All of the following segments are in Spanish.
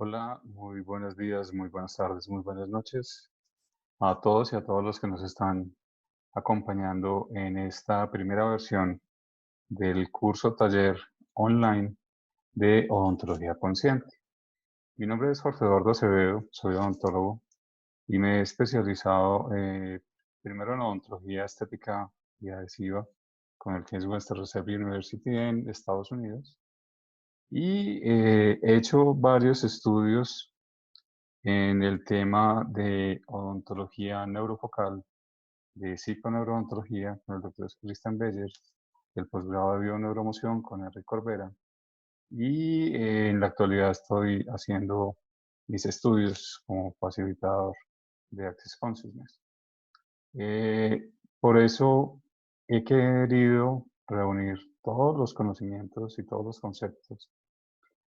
Hola, muy buenos días, muy buenas tardes, muy buenas noches a todos y a todos los que nos están acompañando en esta primera versión del curso taller online de odontología consciente. Mi nombre es Jorge Eduardo Acevedo, soy odontólogo y me he especializado primero en odontología estética y adhesiva con el Case Western Reserve University en Estados Unidos y he hecho varios estudios en el tema de odontología neurofocal, de psiconeurodontología con el doctor Christian Beller, el posgrado de bioneuromoción con Enrique Corbera, y en la actualidad estoy haciendo mis estudios como facilitador de Access Consciousness. Por eso he querido reunir todos los conocimientos y todos los conceptos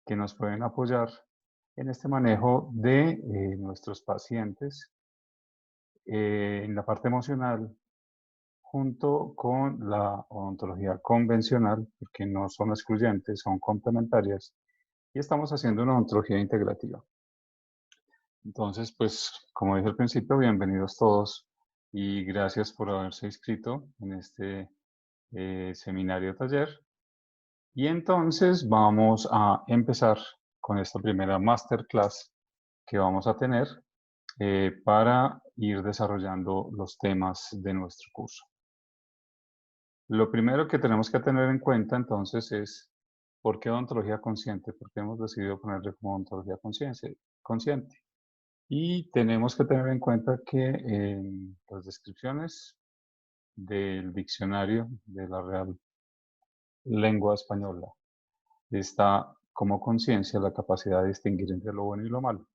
que nos pueden apoyar en este manejo de nuestros pacientes en la parte emocional, junto con la odontología convencional, porque no son excluyentes, son complementarias, y estamos haciendo una odontología integrativa. Entonces, pues, como dije al principio, bienvenidos todos y gracias por haberse inscrito en este seminario taller. Y entonces vamos a empezar con esta primera masterclass que vamos a tener para ir desarrollando los temas de nuestro curso. Lo primero que tenemos que tener en cuenta entonces es por qué odontología consciente, por qué hemos decidido ponerle como odontología consciente. Y tenemos que tener en cuenta que en las descripciones del diccionario de la Real Lengua Española está como conciencia la capacidad de distinguir entre lo bueno y lo malo.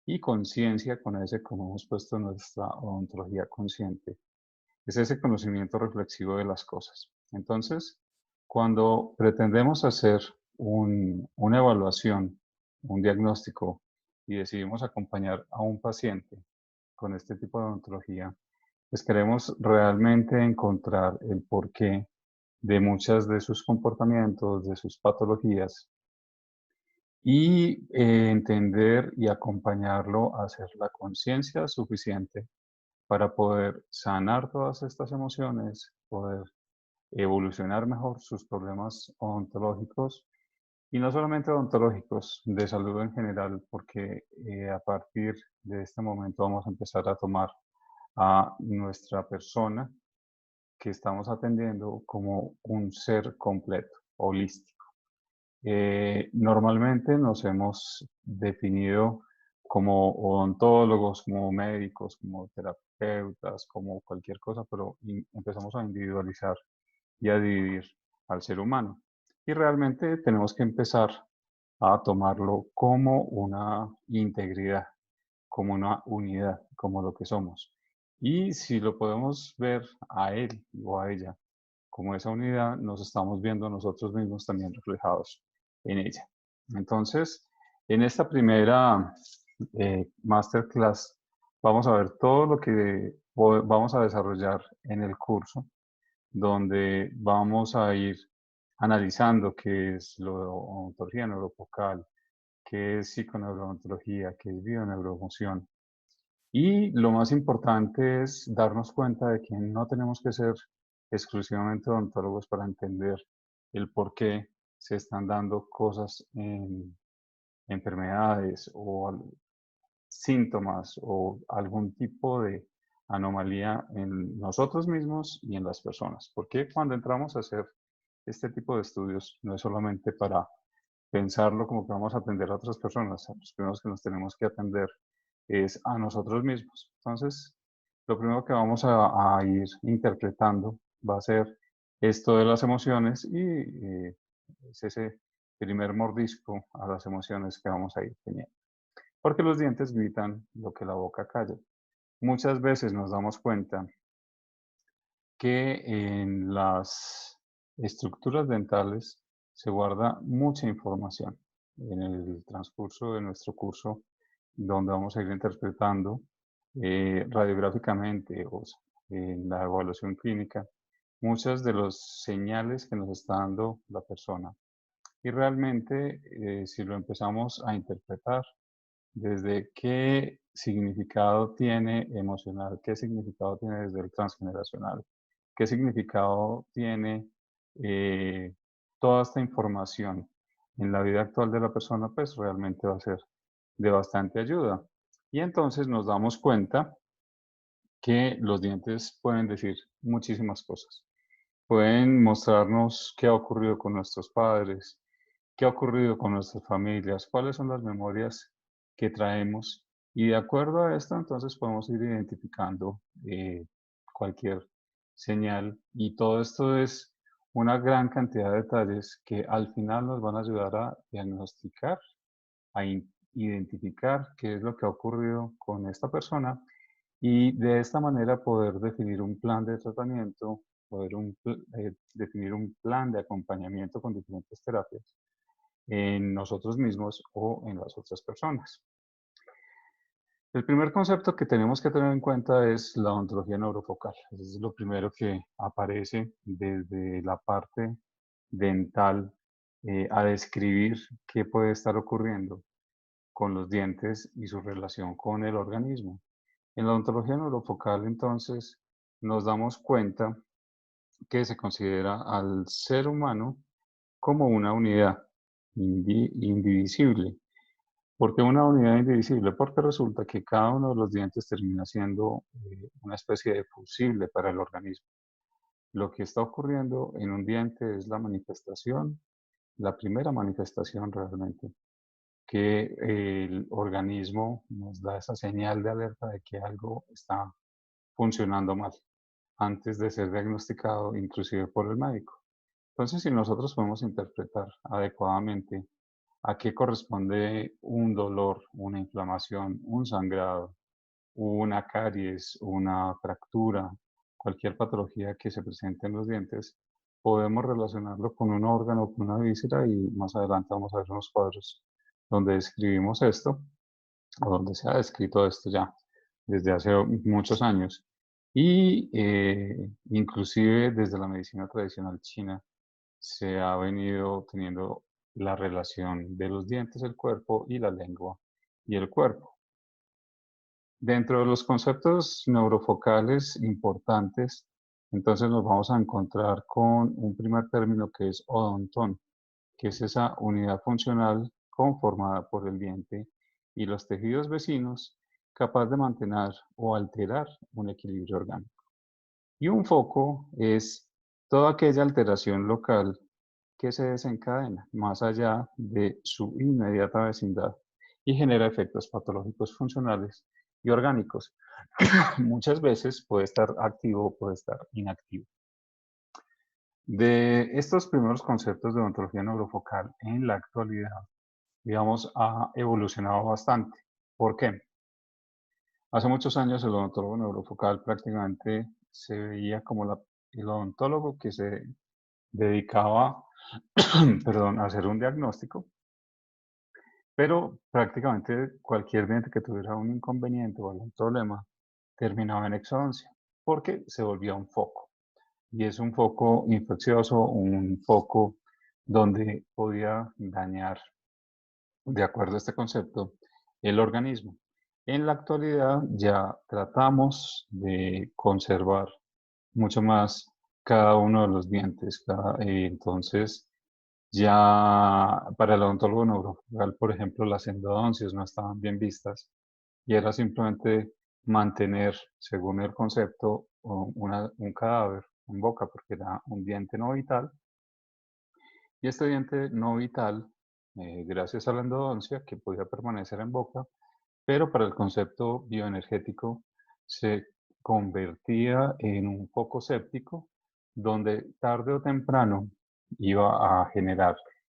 Y conciencia, con ese, como hemos puesto en nuestra odontología consciente, es ese conocimiento reflexivo de las cosas. Entonces, cuando pretendemos hacer una evaluación, un diagnóstico, y decidimos acompañar a un paciente con este tipo de odontología, pues queremos realmente encontrar el porqué de muchas de sus comportamientos, de sus patologías, y entender y acompañarlo a hacer la conciencia suficiente para poder sanar todas estas emociones, poder evolucionar mejor sus problemas odontológicos y no solamente odontológicos, de salud en general, porque a partir de este momento vamos a empezar a tomar a nuestra persona que estamos atendiendo como un ser completo, holístico. Normalmente nos hemos definido como odontólogos, como médicos, como terapeutas, como cualquier cosa, pero empezamos a individualizar y a dividir al ser humano. Y realmente tenemos que empezar a tomarlo como una integridad, como una unidad, como lo que somos. Y si lo podemos ver a él o a ella como esa unidad, nos estamos viendo nosotros mismos también reflejados en ella. Entonces, en esta primera masterclass vamos a ver todo lo que vamos a desarrollar en el curso, donde vamos a ir analizando qué es la odontología neurofocal, qué es psiconeurodontología, qué es bioneuroemoción. Y lo más importante es darnos cuenta de que no tenemos que ser exclusivamente odontólogos para entender el por qué se están dando cosas en enfermedades o síntomas o algún tipo de anomalía en nosotros mismos y en las personas. Porque cuando entramos a hacer este tipo de estudios no es solamente para pensarlo como que vamos a atender a otras personas, los primeros que nos tenemos que atender es a nosotros mismos. Entonces, lo primero que vamos a ir interpretando va a ser esto de las emociones y es ese primer mordisco a las emociones que vamos a ir teniendo. Porque los dientes gritan lo que la boca calla. Muchas veces nos damos cuenta que en las estructuras dentales se guarda mucha información. En el transcurso de nuestro curso, donde vamos a ir interpretando radiográficamente o en la evaluación clínica, muchas de los señales que nos está dando la persona. Y realmente, si lo empezamos a interpretar desde qué significado tiene emocional, qué significado tiene desde el transgeneracional, qué significado tiene eh, toda esta información en la vida actual de la persona, pues realmente va a ser de bastante ayuda. Y entonces nos damos cuenta que los dientes pueden decir muchísimas cosas. Pueden mostrarnos qué ha ocurrido con nuestros padres, qué ha ocurrido con nuestras familias, cuáles son las memorias que traemos. Y de acuerdo a esto, entonces podemos ir identificando cualquier señal. Y todo esto es una gran cantidad de detalles que al final nos van a ayudar a diagnosticar, a identificar qué es lo que ha ocurrido con esta persona y de esta manera poder definir un plan de tratamiento, definir un plan de acompañamiento con diferentes terapias en nosotros mismos o en las otras personas. El primer concepto que tenemos que tener en cuenta es la odontología neurofocal. Eso es lo primero que aparece desde la parte dental a describir qué puede estar ocurriendo con los dientes y su relación con el organismo. En la odontología neurofocal, entonces, nos damos cuenta que se considera al ser humano como una unidad indivisible. ¿Por qué una unidad indivisible? Porque resulta que cada uno de los dientes termina siendo una especie de fusible para el organismo. Lo que está ocurriendo en un diente es la manifestación, la primera manifestación realmente, que el organismo nos da esa señal de alerta de que algo está funcionando mal antes de ser diagnosticado inclusive por el médico. Entonces, si nosotros podemos interpretar adecuadamente a qué corresponde un dolor, una inflamación, un sangrado, una caries, una fractura, cualquier patología que se presente en los dientes, podemos relacionarlo con un órgano, con una víscera y más adelante vamos a ver unos cuadros donde describimos esto o donde se ha descrito esto ya desde hace muchos años. Y inclusive desde la medicina tradicional china se ha venido teniendo la relación de los dientes, el cuerpo y la lengua y el cuerpo. Dentro de los conceptos neurofocales importantes, entonces nos vamos a encontrar con un primer término que es odontón, que es esa unidad funcional conformada por el diente y los tejidos vecinos capaz de mantener o alterar un equilibrio orgánico. Y un foco es toda aquella alteración local que se desencadena más allá de su inmediata vecindad y genera efectos patológicos funcionales y orgánicos. Muchas veces puede estar activo o puede estar inactivo. De estos primeros conceptos de odontología neurofocal en la actualidad, digamos, ha evolucionado bastante. ¿Por qué? Hace muchos años el odontólogo neurofocal prácticamente se veía como el odontólogo que se dedicaba, perdón, a hacer un diagnóstico, pero prácticamente cualquier diente que tuviera un inconveniente o algún problema terminaba en exodoncia, porque se volvía un foco. Y es un foco infeccioso, un foco donde podía dañar, de acuerdo a este concepto, el organismo. En la actualidad ya tratamos de conservar mucho más cada uno de los dientes. Entonces, ya para el odontólogo neurofocal, por ejemplo, las endodoncias no estaban bien vistas y era simplemente mantener, según el concepto, un cadáver en boca porque era un diente no vital. Y este diente no vital, gracias a la endodoncia, que podía permanecer en boca, pero para el concepto bioenergético se convertía en un foco séptico donde tarde o temprano iba a generar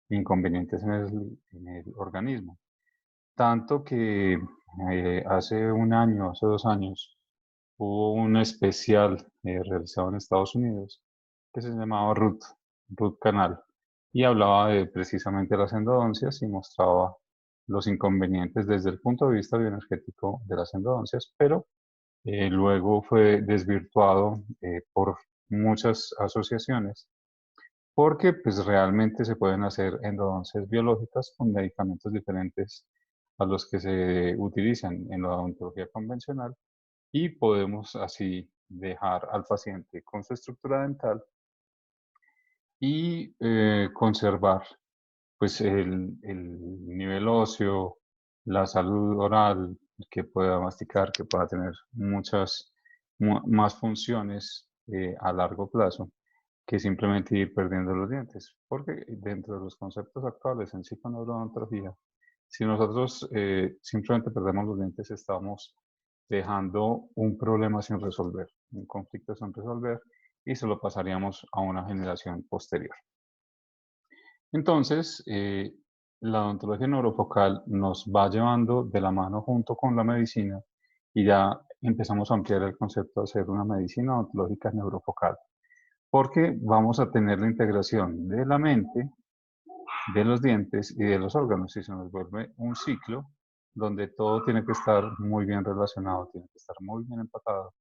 inconvenientes en el organismo. Tanto que hace un año, hace 2 años, hubo un especial realizado en Estados Unidos que se llamaba Root Canal y hablaba de precisamente las endodoncias y mostraba los inconvenientes desde el punto de vista bioenergético de las endodoncias, pero luego fue desvirtuado por muchas asociaciones porque pues realmente se pueden hacer endodoncias biológicas con medicamentos diferentes a los que se utilizan en la odontología convencional y podemos así dejar al paciente con su estructura dental y conservar pues el nivel óseo, la salud oral, que pueda masticar, que pueda tener muchas más funciones a largo plazo que simplemente ir perdiendo los dientes. Porque dentro de los conceptos actuales en psiconeurodontología, si nosotros simplemente perdemos los dientes, estamos dejando un problema sin resolver, un conflicto sin resolver, y se lo pasaríamos a una generación posterior. Entonces, la odontología neurofocal nos va llevando de la mano junto con la medicina y ya empezamos a ampliar el concepto de hacer una medicina odontológica neurofocal, porque vamos a tener la integración de la mente, de los dientes y de los órganos, y se nos vuelve un ciclo donde todo tiene que estar muy bien relacionado, tiene que estar muy bien empatado.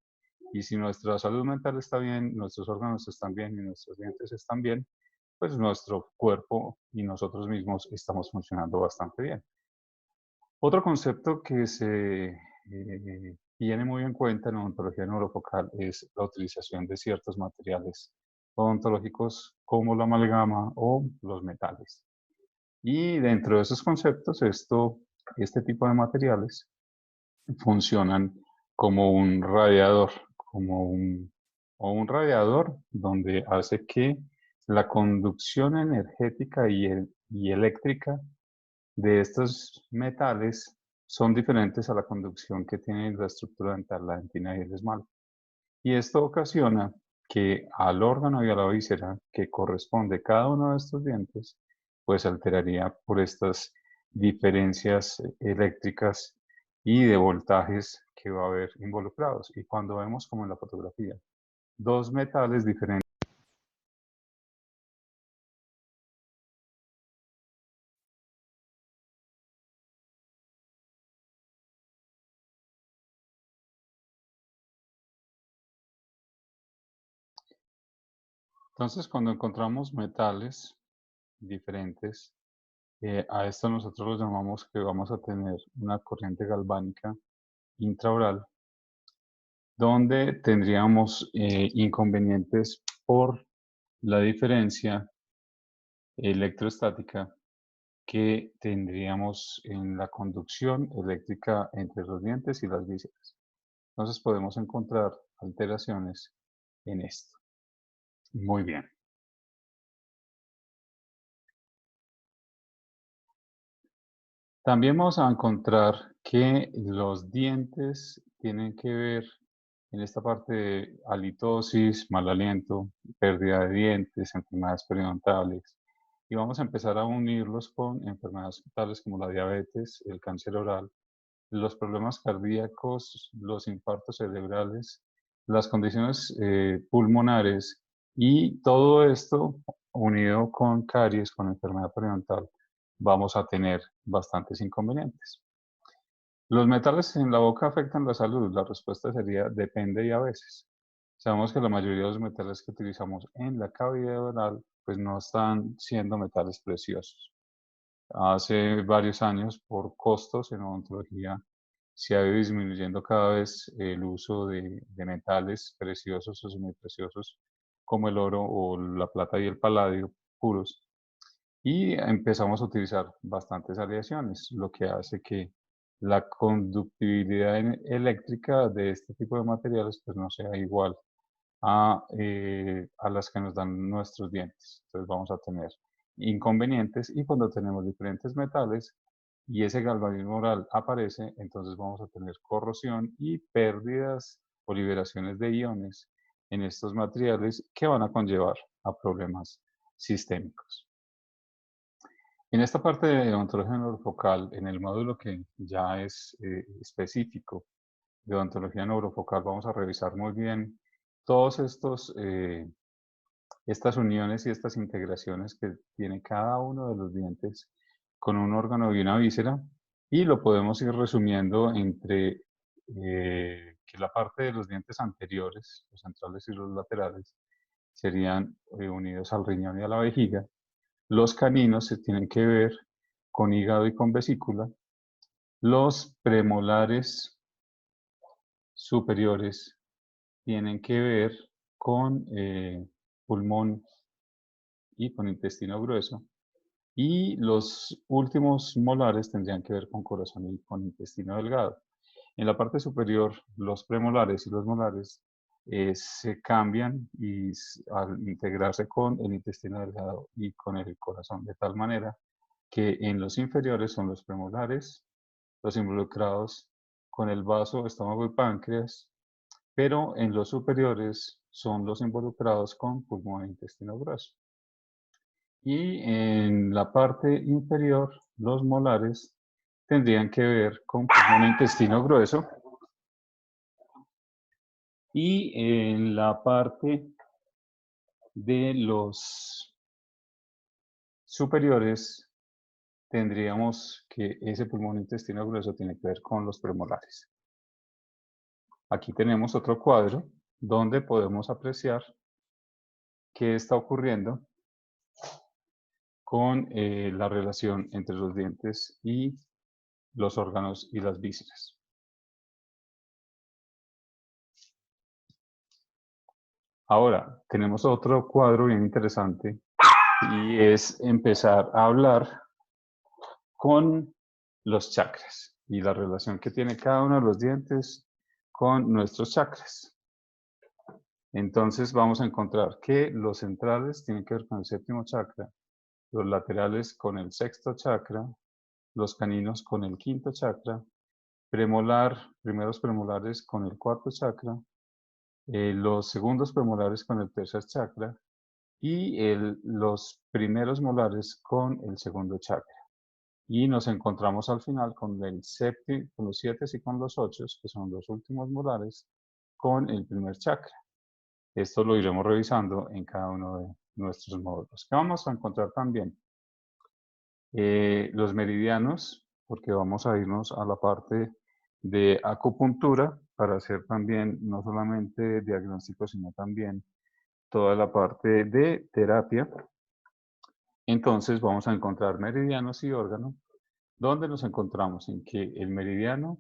Y si nuestra salud mental está bien, nuestros órganos están bien y nuestros dientes están bien, pues nuestro cuerpo y nosotros mismos estamos funcionando bastante bien. Otro concepto que se tiene muy en cuenta en odontología neurofocal es la utilización de ciertos materiales odontológicos como la amalgama o los metales. Y dentro de esos conceptos, este tipo de materiales funcionan como un radiador, o un radiador donde hace que la conducción energética y eléctrica de estos metales son diferentes a la conducción que tiene la estructura dental, la dentina y el esmalte. Y esto ocasiona que al órgano y a la víscera que corresponde cada uno de estos dientes, pues alteraría por estas diferencias eléctricas y de voltajes que va a haber involucrados. Y cuando vemos como en la fotografía, dos metales diferentes. Entonces, cuando encontramos metales diferentes, a esto nosotros lo llamamos que vamos a tener una corriente galvánica intraoral, donde tendríamos inconvenientes por la diferencia electrostática que tendríamos en la conducción eléctrica entre los dientes y las vísceras. Entonces podemos encontrar alteraciones en esto. Muy bien. También vamos a encontrar que los dientes tienen que ver en esta parte de halitosis, mal aliento, pérdida de dientes, enfermedades periodontales. Y vamos a empezar a unirlos con enfermedades tales como la diabetes, el cáncer oral, los problemas cardíacos, los infartos cerebrales, las condiciones pulmonares y todo esto unido con caries, con enfermedad periodontal, vamos a tener bastantes inconvenientes. ¿Los metales en la boca afectan la salud? La respuesta sería depende y a veces. Sabemos que la mayoría de los metales que utilizamos en la cavidad oral pues no están siendo metales preciosos. Hace varios años, por costos en odontología, se ha ido disminuyendo cada vez el uso de metales preciosos o semipreciosos como el oro o la plata y el paladio puros. Y empezamos a utilizar bastantes aleaciones, lo que hace que la conductividad eléctrica de este tipo de materiales pues no sea igual a las que nos dan nuestros dientes. Entonces vamos a tener inconvenientes y cuando tenemos diferentes metales y ese galvanismo oral aparece, entonces vamos a tener corrosión y pérdidas o liberaciones de iones en estos materiales que van a conllevar a problemas sistémicos. En esta parte de odontología neurofocal, en el módulo que ya es específico de odontología neurofocal, vamos a revisar muy bien todos estas uniones y estas integraciones que tiene cada uno de los dientes con un órgano y una víscera, y lo podemos ir resumiendo entre que la parte de los dientes anteriores, los centrales y los laterales, serían unidos al riñón y a la vejiga. Los caninos se tienen que ver con hígado y con vesícula. Los premolares superiores tienen que ver con pulmón y con intestino grueso. Y los últimos molares tendrían que ver con corazón y con intestino delgado. En la parte superior, los premolares y los molares se cambian y al integrarse con el intestino delgado y con el corazón, de tal manera que en los inferiores son los premolares, los involucrados con el vaso, estómago y páncreas, pero en los superiores son los involucrados con pulmón e intestino grueso. Y en la parte inferior, los molares tendrían que ver con pulmón e intestino grueso. Y en la parte de los superiores tendríamos que ese pulmón e intestino grueso tiene que ver con los premolares. Aquí tenemos otro cuadro donde podemos apreciar qué está ocurriendo con la relación entre los dientes y los órganos y las vísceras. Ahora, tenemos otro cuadro bien interesante y es empezar a hablar con los chakras y la relación que tiene cada uno de los dientes con nuestros chakras. Entonces vamos a encontrar que los centrales tienen que ver con el séptimo chakra, los laterales con el sexto chakra, los caninos con el quinto chakra, primeros premolares con el cuarto chakra, los segundos premolares con el tercer chakra y los primeros molares con el segundo chakra. Y nos encontramos al final con con los 7 y con los 8, que son los últimos molares, con el primer chakra. Esto lo iremos revisando en cada uno de nuestros módulos. ¿Qué vamos a encontrar también? Los meridianos, porque vamos a irnos a la parte de acupuntura para hacer también no solamente diagnóstico, sino también toda la parte de terapia. Entonces vamos a encontrar meridianos y órganos. ¿Dónde nos encontramos? En que el meridiano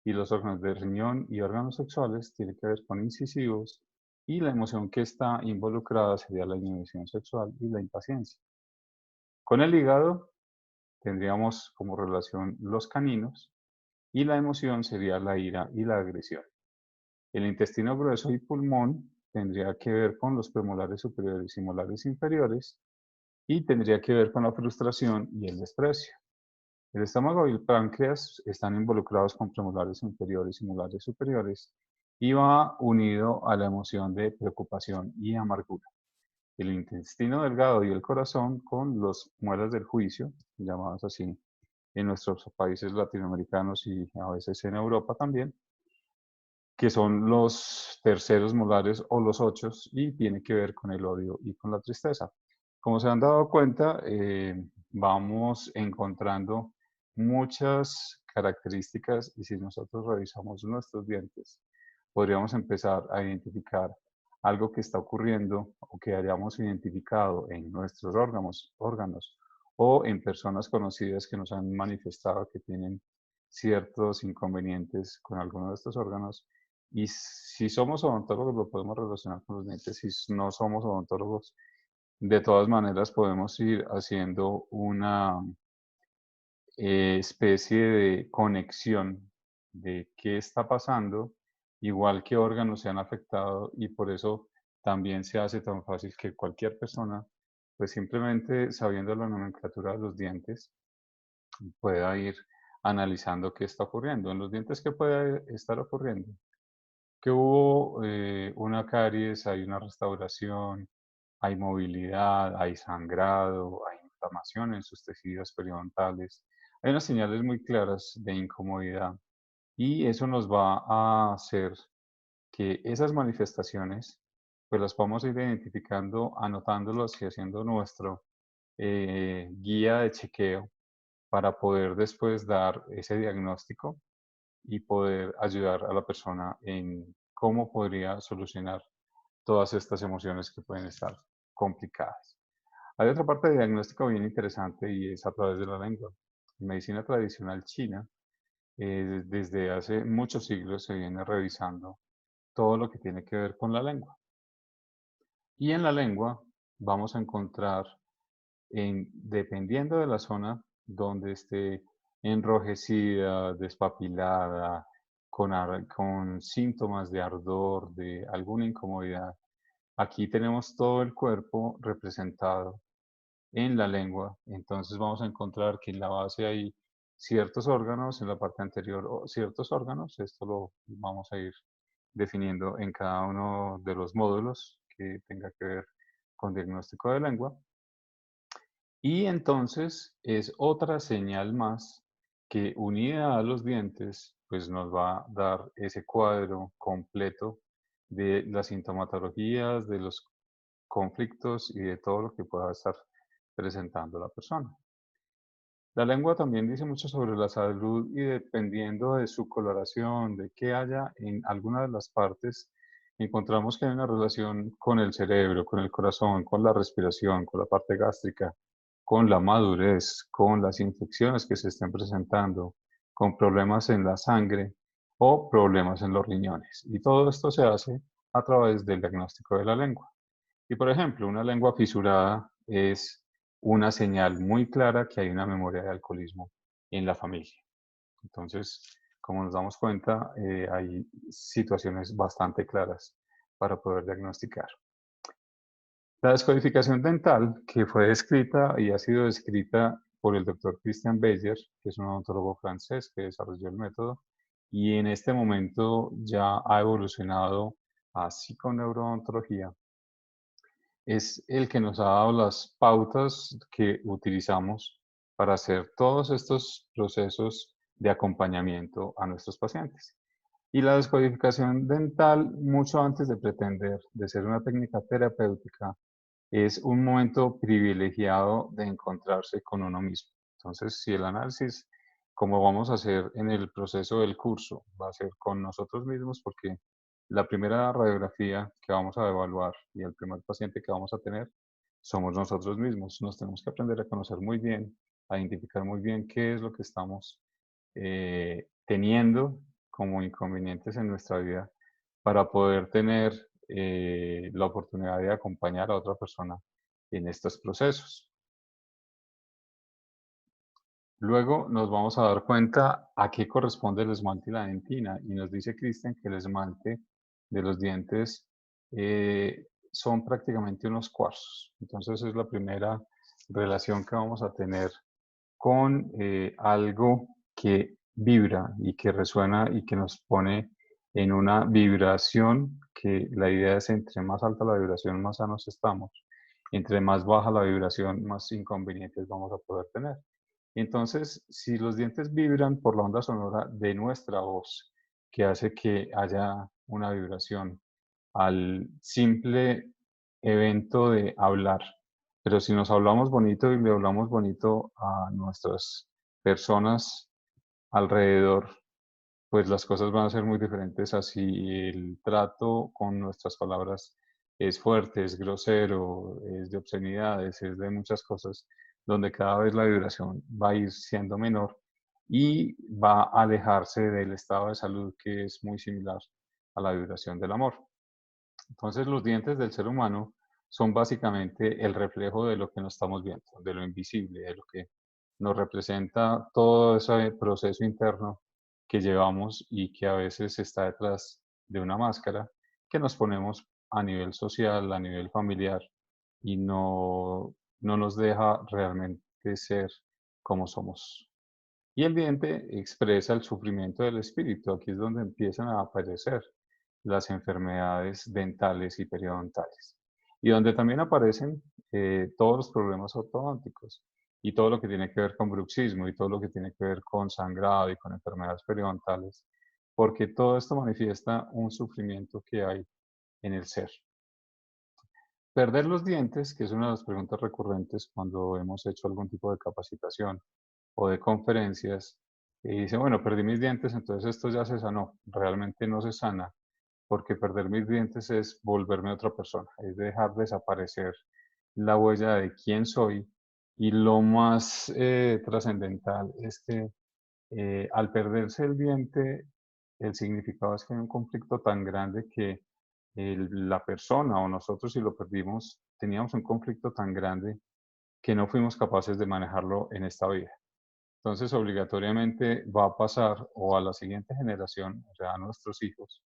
y los órganos de riñón y órganos sexuales tienen que ver con incisivos y la emoción que está involucrada sería la inhibición sexual y la impaciencia. Con el hígado tendríamos como relación los caninos y la emoción sería la ira y la agresión. El intestino grueso y pulmón tendría que ver con los premolares superiores y molares inferiores y tendría que ver con la frustración y el desprecio. El estómago y el páncreas están involucrados con premolares inferiores y molares superiores y va unido a la emoción de preocupación y amargura. El intestino delgado y el corazón con los muelas del juicio, llamados así en nuestros países latinoamericanos y a veces en Europa también, que son los terceros molares o los ochos y tiene que ver con el odio y con la tristeza. Como se han dado cuenta, vamos encontrando muchas características y si nosotros revisamos nuestros dientes, podríamos empezar a identificar algo que está ocurriendo o que hayamos identificado en nuestros órganos o en personas conocidas que nos han manifestado que tienen ciertos inconvenientes con alguno de estos órganos. Y si somos odontólogos, lo podemos relacionar con los dientes. Si no somos odontólogos, de todas maneras podemos ir haciendo una especie de conexión de qué está pasando, igual qué órganos se han afectado y por eso también se hace tan fácil que cualquier persona, pues simplemente sabiendo la nomenclatura de los dientes, pueda ir analizando qué está ocurriendo. En los dientes, ¿qué puede estar ocurriendo? Que hubo una caries, hay una restauración, hay movilidad, hay sangrado, hay inflamación en sus tejidos periodontales. Hay unas señales muy claras de incomodidad y eso nos va a hacer que esas manifestaciones pues las vamos a ir identificando, anotándolas y haciendo nuestro guía de chequeo para poder después dar ese diagnóstico y poder ayudar a la persona en cómo podría solucionar todas estas emociones que pueden estar complicadas. Hay otra parte de diagnóstico bien interesante y es a través de la lengua. En medicina tradicional china, desde hace muchos siglos se viene revisando todo lo que tiene que ver con la lengua. Y en la lengua vamos a encontrar, dependiendo de la zona donde esté enrojecida, despapilada, con síntomas de ardor, de alguna incomodidad, aquí tenemos todo el cuerpo representado en la lengua. Entonces vamos a encontrar que en la base hay ciertos órganos, en la parte anterior ciertos órganos. Esto lo vamos a ir definiendo en cada uno de los módulos que tenga que ver con diagnóstico de lengua. Y entonces es otra señal más que, unida a los dientes, pues nos va a dar ese cuadro completo de las sintomatologías, de los conflictos y de todo lo que pueda estar presentando la persona. La lengua también dice mucho sobre la salud y, dependiendo de su coloración, de qué haya en alguna de las partes, encontramos que hay una relación con el cerebro, con el corazón, con la respiración, con la parte gástrica, con la madurez, con las infecciones que se estén presentando, con problemas en la sangre o problemas en los riñones. Y todo esto se hace a través del diagnóstico de la lengua. Y, por ejemplo, una lengua fisurada es una señal muy clara que hay una memoria de alcoholismo en la familia. Entonces, como nos damos cuenta, hay situaciones bastante claras para poder diagnosticar. La descodificación dental, que fue descrita y ha sido descrita por el doctor Christian Beyer, que es un odontólogo francés que desarrolló el método, y en este momento ya ha evolucionado a psiconeurodontología, es el que nos ha dado las pautas que utilizamos para hacer todos estos procesos de acompañamiento a nuestros pacientes. Y la descodificación dental, mucho antes de pretender de ser una técnica terapéutica, es un momento privilegiado de encontrarse con uno mismo. Entonces, si el análisis, como vamos a hacer en el proceso del curso, va a ser con nosotros mismos, porque la primera radiografía que vamos a evaluar y el primer paciente que vamos a tener somos nosotros mismos. Nos tenemos que aprender a conocer muy bien, a identificar muy bien qué es lo que estamos teniendo como inconvenientes en nuestra vida para poder tener la oportunidad de acompañar a otra persona en estos procesos. Luego nos vamos a dar cuenta a qué corresponde el esmalte y la dentina, y nos dice Cristian que el esmalte de los dientes son prácticamente unos cuarzos. Entonces es la primera relación que vamos a tener con algo que vibra y que resuena y que nos pone en una vibración, que la idea es: entre más alta la vibración, más sanos estamos; entre más baja la vibración, más inconvenientes vamos a poder tener. Entonces, si los dientes vibran por la onda sonora de nuestra voz, que hace que haya una vibración al simple evento de hablar, pero si nos hablamos bonito y le hablamos bonito a nuestras personas alrededor, pues las cosas van a ser muy diferentes a si el trato con nuestras palabras es fuerte, es grosero, es de obscenidades, es de muchas cosas, donde cada vez la vibración va a ir siendo menor y va a alejarse del estado de salud, que es muy similar a la vibración del amor. Entonces, los dientes del ser humano son básicamente el reflejo de lo que no estamos viendo, de lo invisible, de lo que nos representa todo ese proceso interno que llevamos y que a veces está detrás de una máscara que nos ponemos a nivel social, a nivel familiar, y no nos deja realmente ser como somos. Y el diente expresa el sufrimiento del espíritu. Aquí es donde empiezan a aparecer las enfermedades dentales y periodontales. Y donde también aparecen todos los problemas ortodónticos y todo lo que tiene que ver con bruxismo y todo lo que tiene que ver con sangrado y con enfermedades periodontales, porque todo esto manifiesta un sufrimiento que hay en el ser. Perder los dientes, que es una de las preguntas recurrentes cuando hemos hecho algún tipo de capacitación o de conferencias, y dice: bueno, perdí mis dientes, entonces esto ya se sanó. Realmente no se sana, porque perder mis dientes es volverme otra persona, es dejar desaparecer la huella de quién soy. Y lo más trascendental es que al perderse el diente, el significado es que hay un conflicto tan grande que la persona o nosotros si lo perdimos, teníamos un conflicto tan grande que no fuimos capaces de manejarlo en esta vida. Entonces, obligatoriamente va a pasar o a la siguiente generación, o sea, a nuestros hijos,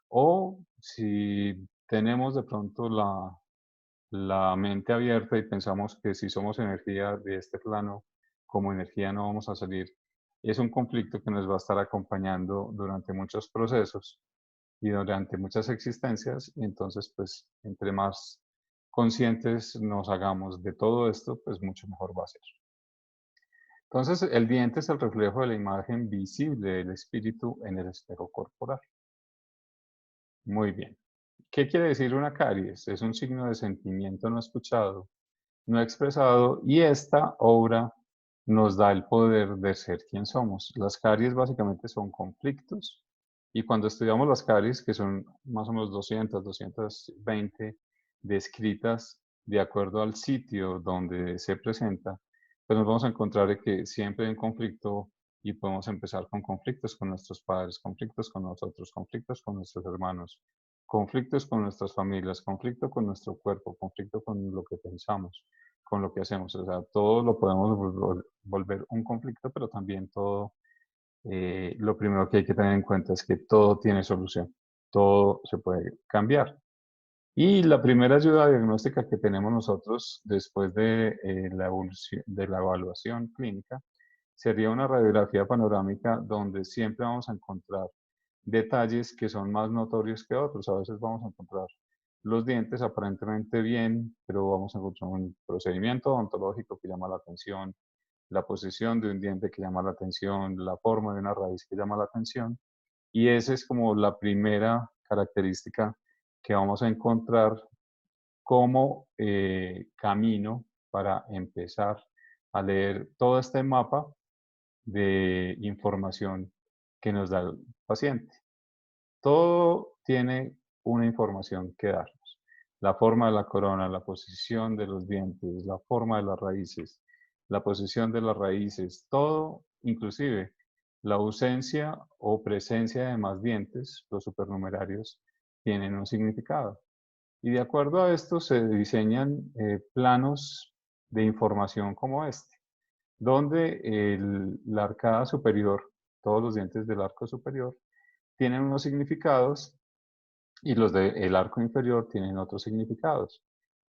o si tenemos de pronto la mente abierta y pensamos que si somos energía de este plano, como energía no vamos a salir, es un conflicto que nos va a estar acompañando durante muchos procesos y durante muchas existencias. Y entonces, pues, entre más conscientes nos hagamos de todo esto, pues mucho mejor va a ser. Entonces, el diente es el reflejo de la imagen visible del espíritu en el espejo corporal. Muy bien. ¿Qué quiere decir una caries? Es un signo de sentimiento no escuchado, no expresado, y esta obra nos da el poder de ser quien somos. Las caries básicamente son conflictos, y cuando estudiamos las caries, que son más o menos 200, 220 descritas de acuerdo al sitio donde se presenta, pues nos vamos a encontrar de que siempre hay un conflicto y podemos empezar con conflictos con nuestros padres, conflictos con nosotros, conflictos con nuestros hermanos, conflictos con nuestras familias, conflicto con nuestro cuerpo, conflicto con lo que pensamos, con lo que hacemos. O sea, todo lo podemos volver un conflicto, pero también todo, lo primero que hay que tener en cuenta es que todo tiene solución, todo se puede cambiar. Y la primera ayuda diagnóstica que tenemos nosotros después de, de la evaluación clínica sería una radiografía panorámica donde siempre vamos a encontrar detalles que son más notorios que otros. A veces vamos a encontrar los dientes aparentemente bien, pero vamos a encontrar un procedimiento odontológico que llama la atención, la posición de un diente que llama la atención, la forma de una raíz que llama la atención. Y esa es como la primera característica que vamos a encontrar como camino para empezar a leer todo este mapa de información que nos da el paciente. Todo tiene una información que darnos. La forma de la corona, la posición de los dientes, la forma de las raíces, la posición de las raíces, todo, inclusive la ausencia o presencia de más dientes, los supernumerarios, tienen un significado. Y de acuerdo a esto se diseñan planos de información como este, donde la arcada superior, todos los dientes del arco superior, tienen unos significados y los del arco inferior tienen otros significados.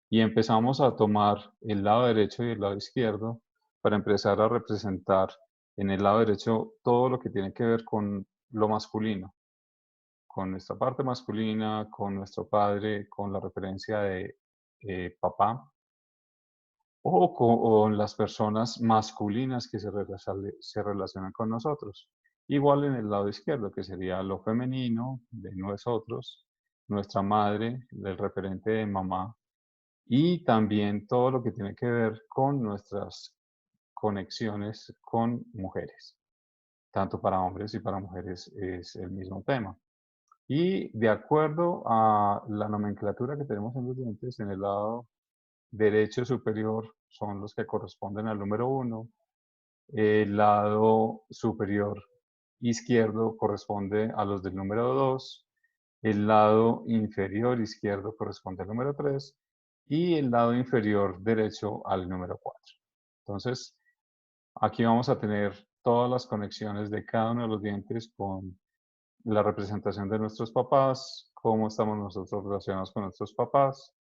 Y empezamos a tomar el lado derecho y el lado izquierdo para empezar a representar en el lado derecho todo lo que tiene que ver con lo masculino, con nuestra parte masculina, con nuestro padre, con la referencia de papá, o con las personas masculinas que se relacionan con nosotros. Igual en el lado izquierdo, que sería lo femenino de nosotros, nuestra madre, el referente de mamá, y también todo lo que tiene que ver con nuestras conexiones con mujeres. Tanto para hombres y para mujeres es el mismo tema. Y de acuerdo a la nomenclatura que tenemos en los dientes, en el lado derecho superior son los que corresponden al número uno, el lado superior izquierdo corresponde a los del número 2, el lado inferior izquierdo corresponde al número 3 y el lado inferior derecho al número 4. Entonces, aquí vamos a tener todas las conexiones de cada uno de los dientes con la representación de nuestros papás, cómo estamos nosotros relacionados con nuestros papás,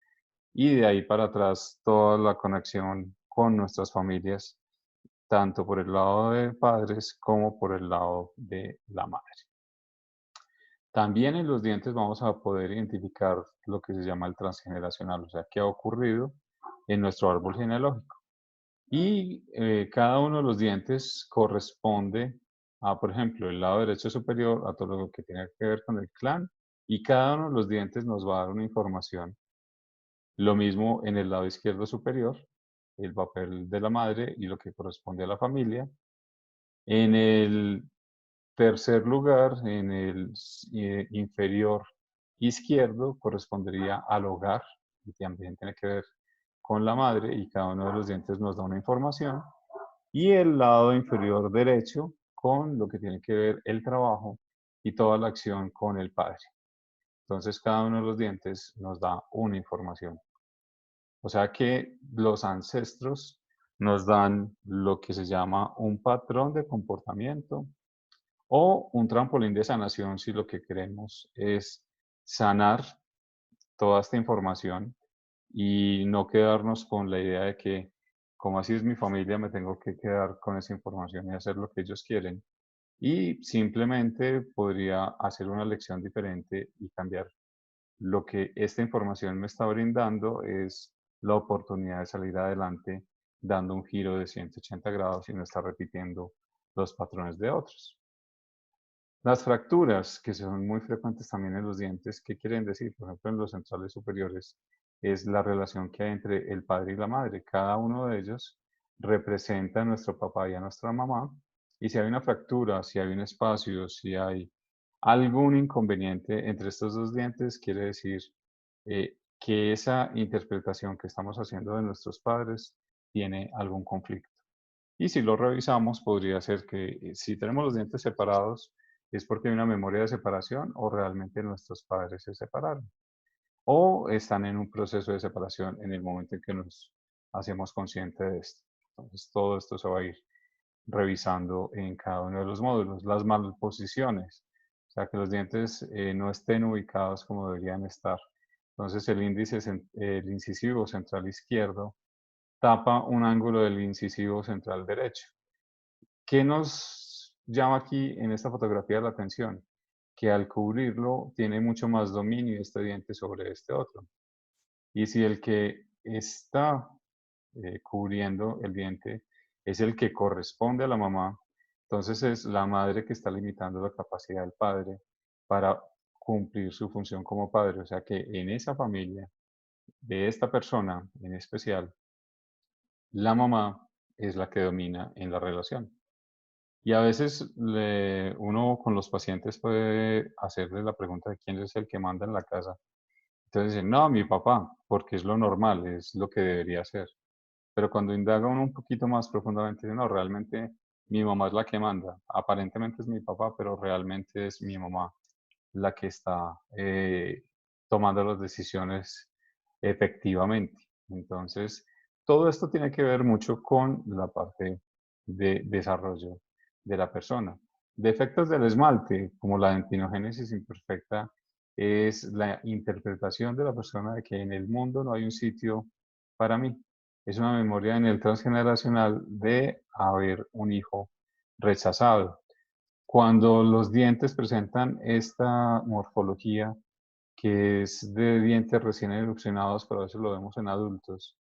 y de ahí para atrás toda la conexión con nuestras familias, tanto por el lado de padres como por el lado de la madre. También en los dientes vamos a poder identificar lo que se llama el transgeneracional, o sea, qué ha ocurrido en nuestro árbol genealógico. Y cada uno de los dientes corresponde a, por ejemplo, el lado derecho superior, a todo lo que tiene que ver con el clan, y cada uno de los dientes nos va a dar una información. Lo mismo en el lado izquierdo superior, el papel de la madre y lo que corresponde a la familia. En el tercer lugar, en el inferior, izquierdo correspondería al hogar y también tiene que ver con la madre y cada uno de los dientes nos da una información. Y el lado inferior derecho con lo que tiene que ver el trabajo y toda la acción con el padre. Entonces cada uno de los dientes nos da una información. O sea que los ancestros nos dan lo que se llama un patrón de comportamiento o un trampolín de sanación si lo que queremos es sanar toda esta información y no quedarnos con la idea de que, como así es mi familia, me tengo que quedar con esa información y hacer lo que ellos quieren. Y simplemente podría hacer una lección diferente y cambiar. Lo que esta información me está brindando es la oportunidad de salir adelante dando un giro de 180 grados y no estar repitiendo los patrones de otros. Las fracturas, que son muy frecuentes también en los dientes, ¿qué quieren decir? Por ejemplo, en los centrales superiores, es la relación que hay entre el padre y la madre. Cada uno de ellos representa a nuestro papá y a nuestra mamá. Y si hay una fractura, si hay un espacio, si hay algún inconveniente entre estos dos dientes, quiere decir que esa interpretación que estamos haciendo de nuestros padres tiene algún conflicto. Y si lo revisamos, podría ser que si tenemos los dientes separados, es porque hay una memoria de separación o realmente nuestros padres se separaron. O están en un proceso de separación en el momento en que nos hacemos conscientes de esto. Entonces, todo esto se va a ir revisando en cada uno de los módulos. Las malposiciones, o sea, que los dientes no estén ubicados como deberían estar. Entonces, el índice, el incisivo central izquierdo tapa un ángulo del incisivo central derecho. ¿Qué nos llama aquí en esta fotografía la atención? Que al cubrirlo tiene mucho más dominio este diente sobre este otro. Y si el que está cubriendo el diente es el que corresponde a la mamá, entonces es la madre que está limitando la capacidad del padre para cumplir su función como padre. O sea que en esa familia, de esta persona en especial, la mamá es la que domina en la relación. Y a veces uno con los pacientes puede hacerle la pregunta de quién es el que manda en la casa. Entonces dicen, no, mi papá, porque es lo normal, es lo que debería ser. Pero cuando indaga uno un poquito más profundamente, dice, no, realmente mi mamá es la que manda. Aparentemente es mi papá, pero realmente es mi mamá la que está tomando las decisiones efectivamente. Entonces, todo esto tiene que ver mucho con la parte de desarrollo de la persona. Defectos del esmalte, como la dentinogénesis imperfecta, es la interpretación de la persona de que en el mundo no hay un sitio para mí. Es una memoria en el transgeneracional de haber un hijo rechazado. Cuando los dientes presentan esta morfología, que es de dientes recién erupcionados, pero a veces lo vemos en adultos,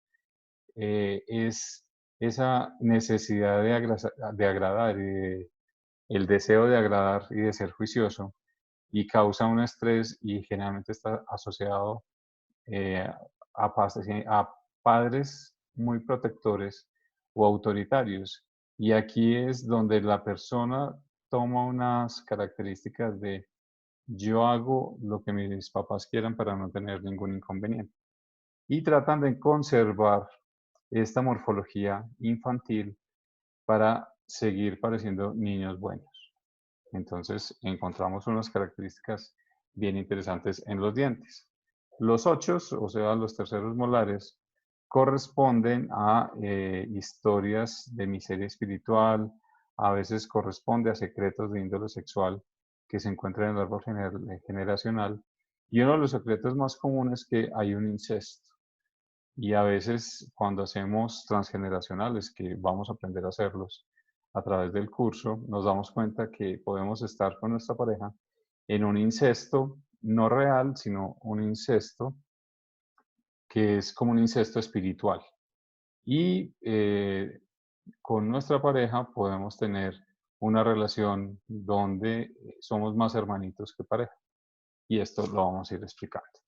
es esa necesidad de agradar y el deseo de agradar y de ser juicioso y causa un estrés y generalmente está asociado eh, a padres muy protectores o autoritarios. Y aquí es donde la persona toma unas características de yo hago lo que mis papás quieran para no tener ningún inconveniente. Y tratan de conservar esta morfología infantil para seguir pareciendo niños buenos. Entonces encontramos unas características bien interesantes en los dientes. Los ochos, o sea, los terceros molares, corresponden a historias de miseria espiritual, a veces corresponde a secretos de índole sexual que se encuentran en el árbol generacional. Y uno de los secretos más comunes es que hay un incesto. Y a veces cuando hacemos transgeneracionales, que vamos a aprender a hacerlos a través del curso, nos damos cuenta que podemos estar con nuestra pareja en un incesto no real, sino un incesto que es como un incesto espiritual. Y con nuestra pareja podemos tener una relación donde somos más hermanitos que pareja. Y esto lo vamos a ir explicando.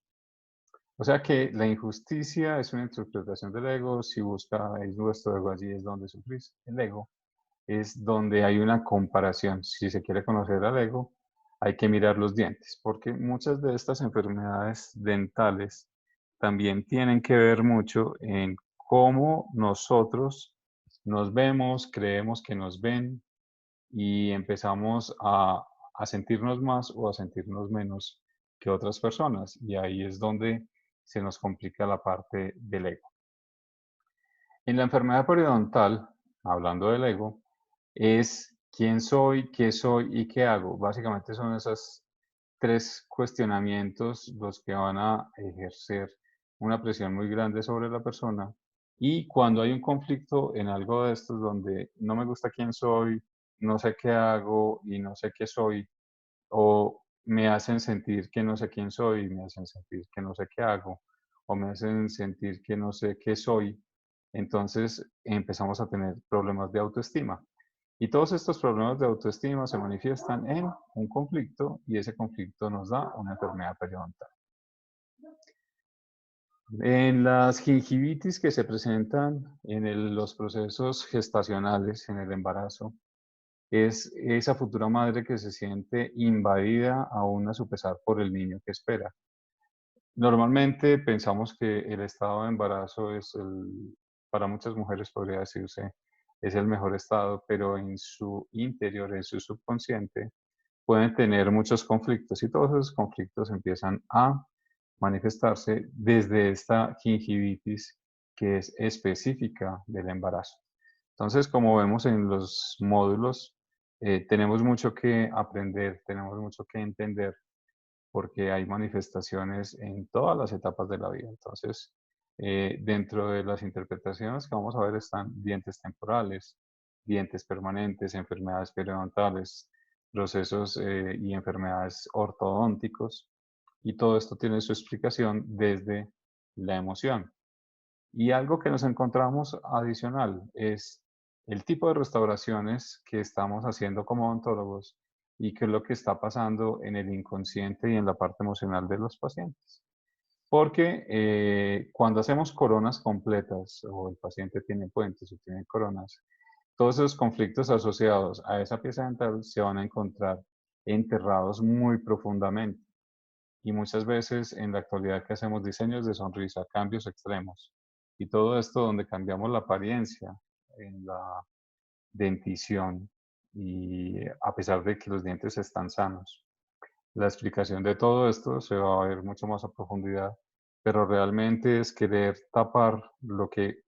O sea que la injusticia es una interpretación del ego. Si buscáis vuestro ego, allí es donde sufrís. El ego es donde hay una comparación. Si se quiere conocer al ego, hay que mirar los dientes, porque muchas de estas enfermedades dentales también tienen que ver mucho en cómo nosotros nos vemos, creemos que nos ven y empezamos a sentirnos más o a sentirnos menos que otras personas. Y ahí es donde se nos complica la parte del ego. En la enfermedad periodontal, hablando del ego, es quién soy y qué hago. Básicamente son esos tres cuestionamientos los que van a ejercer una presión muy grande sobre la persona. Y cuando hay un conflicto en algo de estos donde no me gusta quién soy, no sé qué hago y no sé qué soy, o me hacen sentir que no sé quién soy, me hacen sentir que no sé qué hago, o me hacen sentir que no sé qué soy, entonces empezamos a tener problemas de autoestima. Y todos estos problemas de autoestima se manifiestan en un conflicto y ese conflicto nos da una enfermedad periodontal. En las gingivitis que se presentan en los procesos gestacionales, en el embarazo, es esa futura madre que se siente invadida aún a su pesar por el niño que espera. Normalmente pensamos que el estado de embarazo para muchas mujeres podría decirse, es el mejor estado, pero en su interior, en su subconsciente, pueden tener muchos conflictos y todos esos conflictos empiezan a manifestarse desde esta gingivitis que es específica del embarazo. Entonces, como vemos en los módulos, tenemos mucho que aprender, tenemos mucho que entender porque hay manifestaciones en todas las etapas de la vida. Entonces, dentro de las interpretaciones que vamos a ver están dientes temporales, dientes permanentes, enfermedades periodontales, procesos y enfermedades ortodónticos, y todo esto tiene su explicación desde la emoción. Y algo que nos encontramos adicional es el tipo de restauraciones que estamos haciendo como odontólogos y qué es lo que está pasando en el inconsciente y en la parte emocional de los pacientes. Porque cuando hacemos coronas completas o el paciente tiene puentes o tiene coronas, todos esos conflictos asociados a esa pieza dental se van a encontrar enterrados muy profundamente. Y muchas veces en la actualidad que hacemos diseños de sonrisa, cambios extremos, y todo esto donde cambiamos la apariencia en la dentición y a pesar de que los dientes están sanos. La explicación de todo esto se va a ver mucho más a profundidad, pero realmente es querer tapar lo que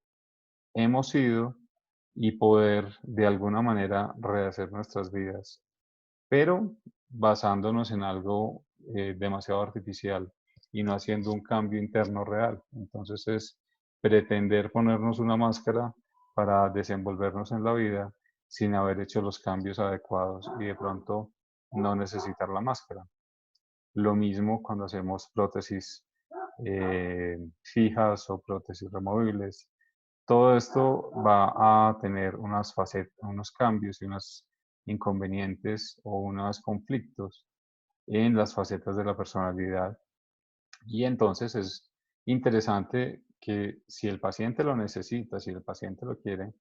hemos sido y poder de alguna manera rehacer nuestras vidas, pero basándonos en algo demasiado artificial y no haciendo un cambio interno real. Entonces es pretender ponernos una máscara para desenvolvernos en la vida sin haber hecho los cambios adecuados y de pronto no necesitar la máscara. Lo mismo cuando hacemos prótesis fijas o prótesis removibles. Todo esto va a tener unas facetas, unos cambios y unos inconvenientes o unos conflictos en las facetas de la personalidad. Y entonces es interesante que si el paciente lo necesita, si el paciente lo quiere,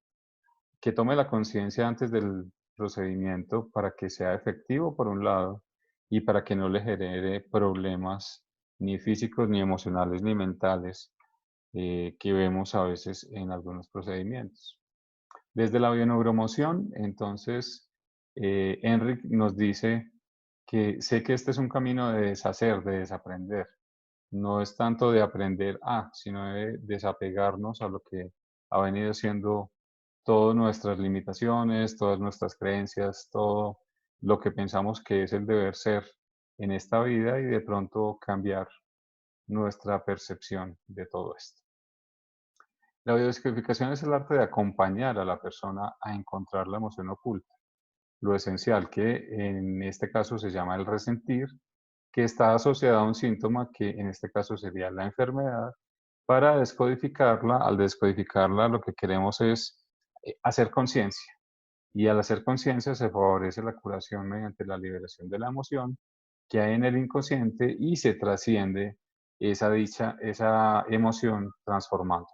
que tome la conciencia antes del procedimiento para que sea efectivo por un lado y para que no le genere problemas ni físicos, ni emocionales, ni mentales que vemos a veces en algunos procedimientos. Desde la bioneuromoción, entonces, Enric nos dice que sé que este es un camino de deshacer, de desaprender. No es tanto de aprender a, sino de desapegarnos a lo que ha venido siendo todas nuestras limitaciones, todas nuestras creencias, todo lo que pensamos que es el deber ser en esta vida y de pronto cambiar nuestra percepción de todo esto. La biodescodificación es el arte de acompañar a la persona a encontrar la emoción oculta, lo esencial que en este caso se llama el resentir, que está asociado a un síntoma que en este caso sería la enfermedad. Para descodificarla, al descodificarla lo que queremos es hacer conciencia y al hacer conciencia se favorece la curación mediante la liberación de la emoción que hay en el inconsciente y se trasciende esa emoción transformándola.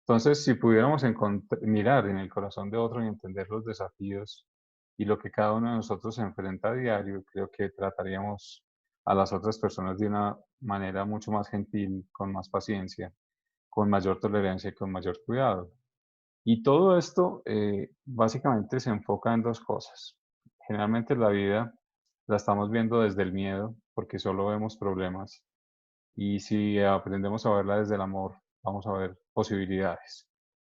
Entonces, si pudiéramos mirar en el corazón de otro y entender los desafíos y lo que cada uno de nosotros se enfrenta a diario, creo que trataríamos a las otras personas de una manera mucho más gentil, con más paciencia, con mayor tolerancia y con mayor cuidado. Y todo esto básicamente se enfoca en dos cosas. Generalmente la vida la estamos viendo desde el miedo, porque solo vemos problemas. Y si aprendemos a verla desde el amor, vamos a ver posibilidades.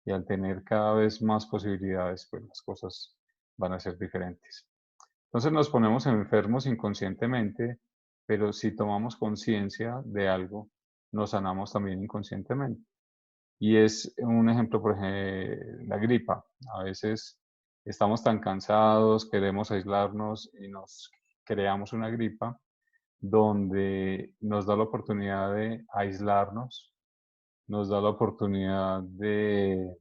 Y al tener cada vez más posibilidades, pues las cosas van a ser diferentes. Entonces nos ponemos enfermos inconscientemente, pero si tomamos conciencia de algo, nos sanamos también inconscientemente. Y es un ejemplo, por ejemplo, la gripa. A veces estamos tan cansados, queremos aislarnos y nos creamos una gripa donde nos da la oportunidad de aislarnos, nos da la oportunidad de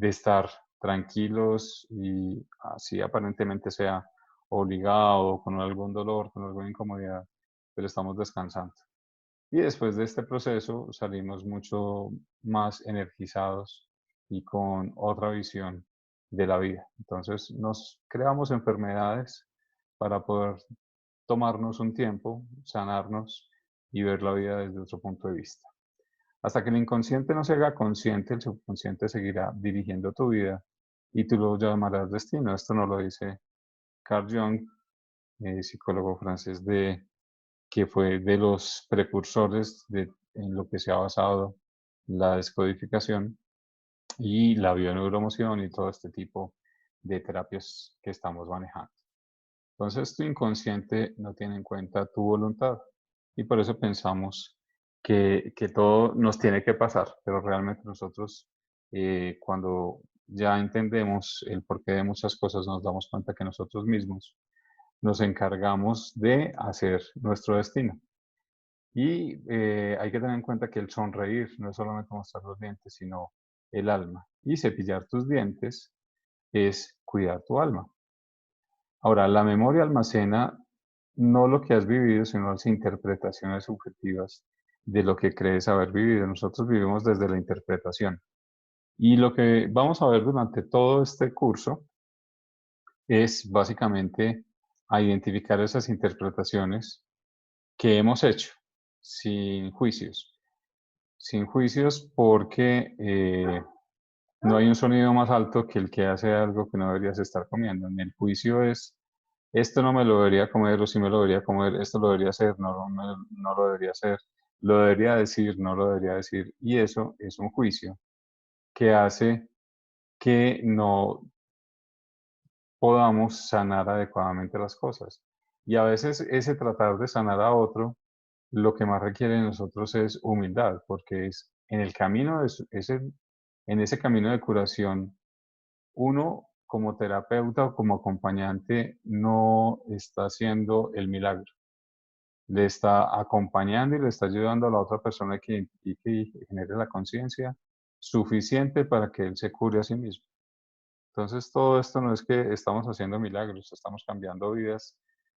estar tranquilos y así aparentemente sea obligado, con algún dolor, con alguna incomodidad, pero estamos descansando. Y después de este proceso salimos mucho más energizados y con otra visión de la vida. Entonces nos creamos enfermedades para poder tomarnos un tiempo, sanarnos y ver la vida desde otro punto de vista. Hasta que el inconsciente no se haga consciente, el subconsciente seguirá dirigiendo tu vida y tú lo llamarás destino. Esto nos lo dice Carl Jung, psicólogo francés que fue de los precursores en lo que se ha basado la descodificación y la bioneuromoción y todo este tipo de terapias que estamos manejando. Entonces, tu inconsciente no tiene en cuenta tu voluntad y por eso pensamos que todo nos tiene que pasar, pero realmente nosotros cuando ya entendemos el porqué de muchas cosas nos damos cuenta que nosotros mismos nos encargamos de hacer nuestro destino. Y hay que tener en cuenta que el sonreír no es solamente mostrar los dientes, sino el alma. Y cepillar tus dientes es cuidar tu alma. Ahora, la memoria almacena no lo que has vivido, sino las interpretaciones subjetivas de lo que crees haber vivido. Nosotros vivimos desde la interpretación. Y lo que vamos a ver durante todo este curso es básicamente a identificar esas interpretaciones que hemos hecho sin juicios. Sin juicios porque no hay un sonido más alto que el que hace algo que no deberías estar comiendo. En el juicio es, esto no me lo debería comer o si me lo debería comer, esto lo debería hacer, no lo debería hacer, lo debería decir, no lo debería decir. Y eso es un juicio que hace que no podamos sanar adecuadamente las cosas. Y a veces ese tratar de sanar a otro, lo que más requiere de nosotros es humildad, porque es en el camino en ese camino de curación, uno como terapeuta o como acompañante no está haciendo el milagro, le está acompañando y le está ayudando a la otra persona que identifique y genere la conciencia suficiente para que él se cure a sí mismo. Entonces, todo esto no es que estamos haciendo milagros, estamos cambiando vidas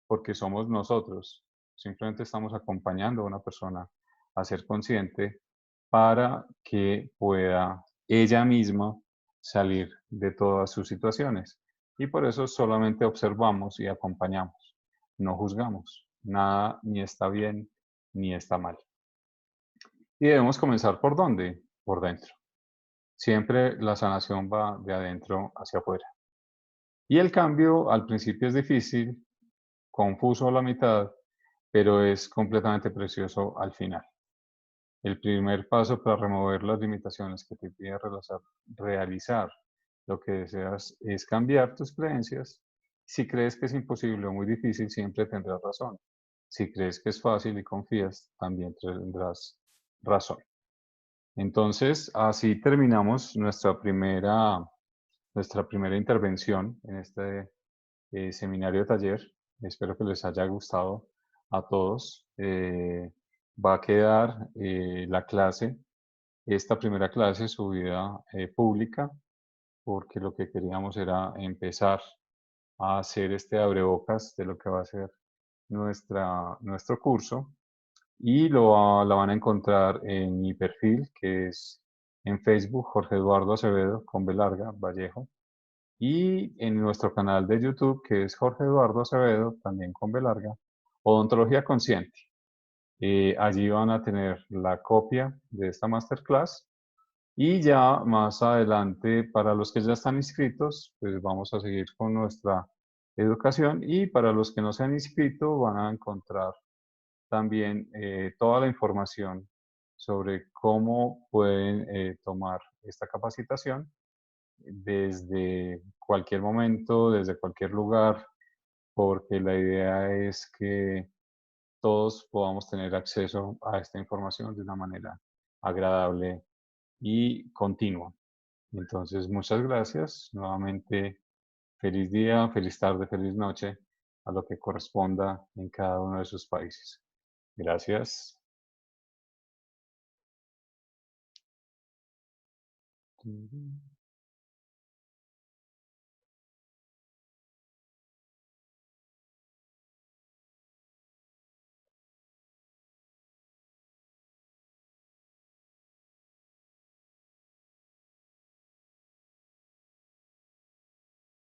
porque somos nosotros. Simplemente estamos acompañando a una persona a ser consciente para que pueda ella misma salir de todas sus situaciones. Y por eso solamente observamos y acompañamos, no juzgamos. Nada ni está bien ni está mal. Y debemos comenzar por dónde? Por dentro. Siempre la sanación va de adentro hacia afuera. Y el cambio al principio es difícil, confuso a la mitad, pero es completamente precioso al final. El primer paso para remover las limitaciones que te impiden realizar lo que deseas es cambiar tus creencias. Si crees que es imposible o muy difícil, siempre tendrás razón. Si crees que es fácil y confías, también tendrás razón. Entonces, así terminamos nuestra primera intervención en este seminario taller. Espero que les haya gustado a todos. Va a quedar la clase, esta primera clase subida pública, porque lo que queríamos era empezar a hacer este abrebocas de lo que va a ser nuestro curso. Y la van a encontrar en mi perfil, que es en Facebook, Jorge Eduardo Acevedo, con B larga, Vallejo. y en nuestro canal de YouTube, que es Jorge Eduardo Acevedo, también con B larga, Odontología Consciente. Allí van a tener la copia de esta masterclass y ya más adelante, para los que ya están inscritos, pues vamos a seguir con nuestra educación, y para los que no se han inscrito van a encontrar también toda la información sobre cómo pueden tomar esta capacitación desde cualquier momento, desde cualquier lugar, porque la idea es que todos podamos tener acceso a esta información de una manera agradable y continua. Entonces, muchas gracias. Nuevamente, feliz día, feliz tarde, feliz noche, a lo que corresponda en cada uno de sus países. Gracias.